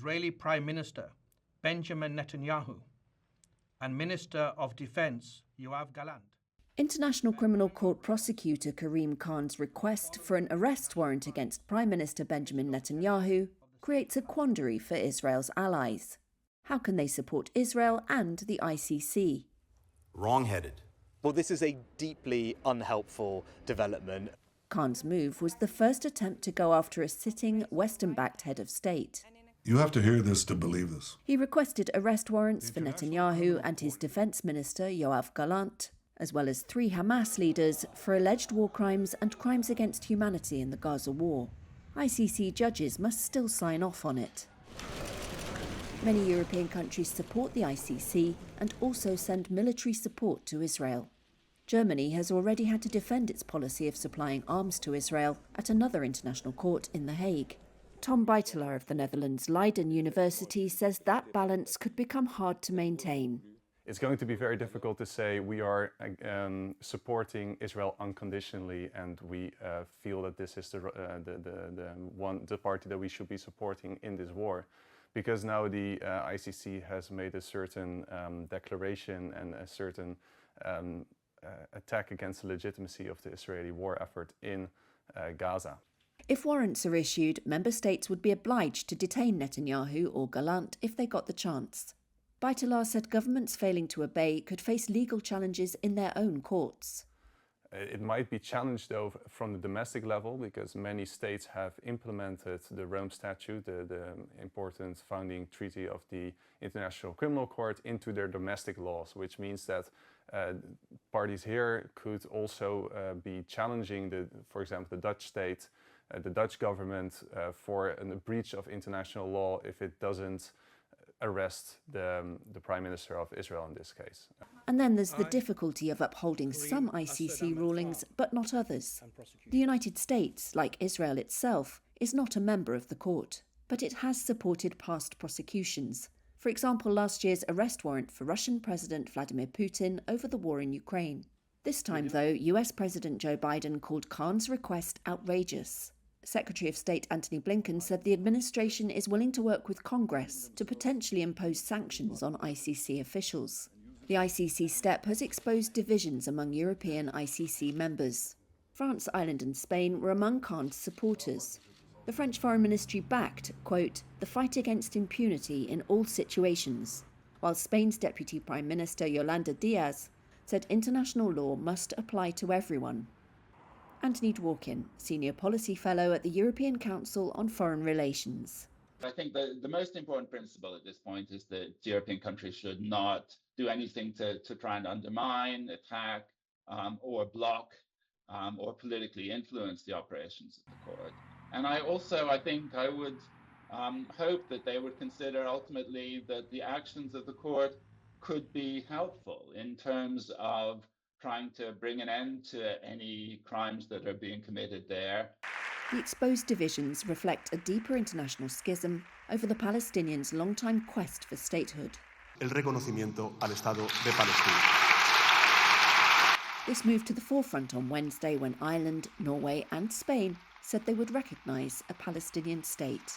Israeli Prime Minister Benjamin Netanyahu and Minister of Defense Yoav Gallant. International Criminal Court Prosecutor Karim Khan's request for an arrest warrant against Prime Minister Benjamin Netanyahu creates a quandary for Israel's allies. How can they support Israel and the ICC? Wrong-headed. Well, this is a deeply unhelpful development. Khan's move was the first attempt to go after a sitting Western-backed head of state. You have to hear this to believe this. He requested arrest warrants for Netanyahu and his defense minister, Yoav Gallant, as well as 3 Hamas leaders for alleged war crimes and crimes against humanity in the Gaza war. ICC judges must still sign off on it. Many European countries support the ICC and also send military support to Israel. Germany has already had to defend its policy of supplying arms to Israel at another international court in The Hague. Tom Beitelaar of the Netherlands' Leiden University says that balance could become hard to maintain. It's going to be very difficult to say we are supporting Israel unconditionally, and we feel that this is the party that we should be supporting in this war, because now the ICC has made a certain declaration and a certain attack against the legitimacy of the Israeli war effort in Gaza. If warrants are issued, member states would be obliged to detain Netanyahu or Gallant if they got the chance. Beitelaar said governments failing to obey could face legal challenges in their own courts. It might be challenged, though, from the domestic level, because many states have implemented the Rome Statute, the important founding treaty of the International Criminal Court, into their domestic laws, which means that parties here could also be challenging, for example, the Dutch state, the Dutch government, for a breach of international law if it doesn't arrest the Prime Minister of Israel in this case. And then there's the difficulty of upholding some ICC rulings, but not others. The United States, like Israel itself, is not a member of the court, but it has supported past prosecutions. For example, last year's arrest warrant for Russian President Vladimir Putin over the war in Ukraine. This time, though, US President Joe Biden called Khan's request outrageous. Secretary of State Antony Blinken said the administration is willing to work with Congress to potentially impose sanctions on ICC officials. The ICC step has exposed divisions among European ICC members. France, Ireland and Spain were among Khan's supporters. The French Foreign Ministry backed, quote, the fight against impunity in all situations, while Spain's Deputy Prime Minister Yolanda Díaz said international law must apply to everyone. Anthony Dworkin, Senior Policy Fellow at the European Council on Foreign Relations. I think the most important principle at this point is that European countries should not do anything to try and undermine, attack, or block or politically influence the operations of the court. And I think I would hope that they would consider ultimately that the actions of the court could be helpful in terms of trying to bring an end to any crimes that are being committed there. The exposed divisions reflect a deeper international schism over the Palestinians' long-time quest for statehood. El reconocimiento al Estado de Palestina. This moved to the forefront on Wednesday when Ireland, Norway and Spain said they would recognise a Palestinian state.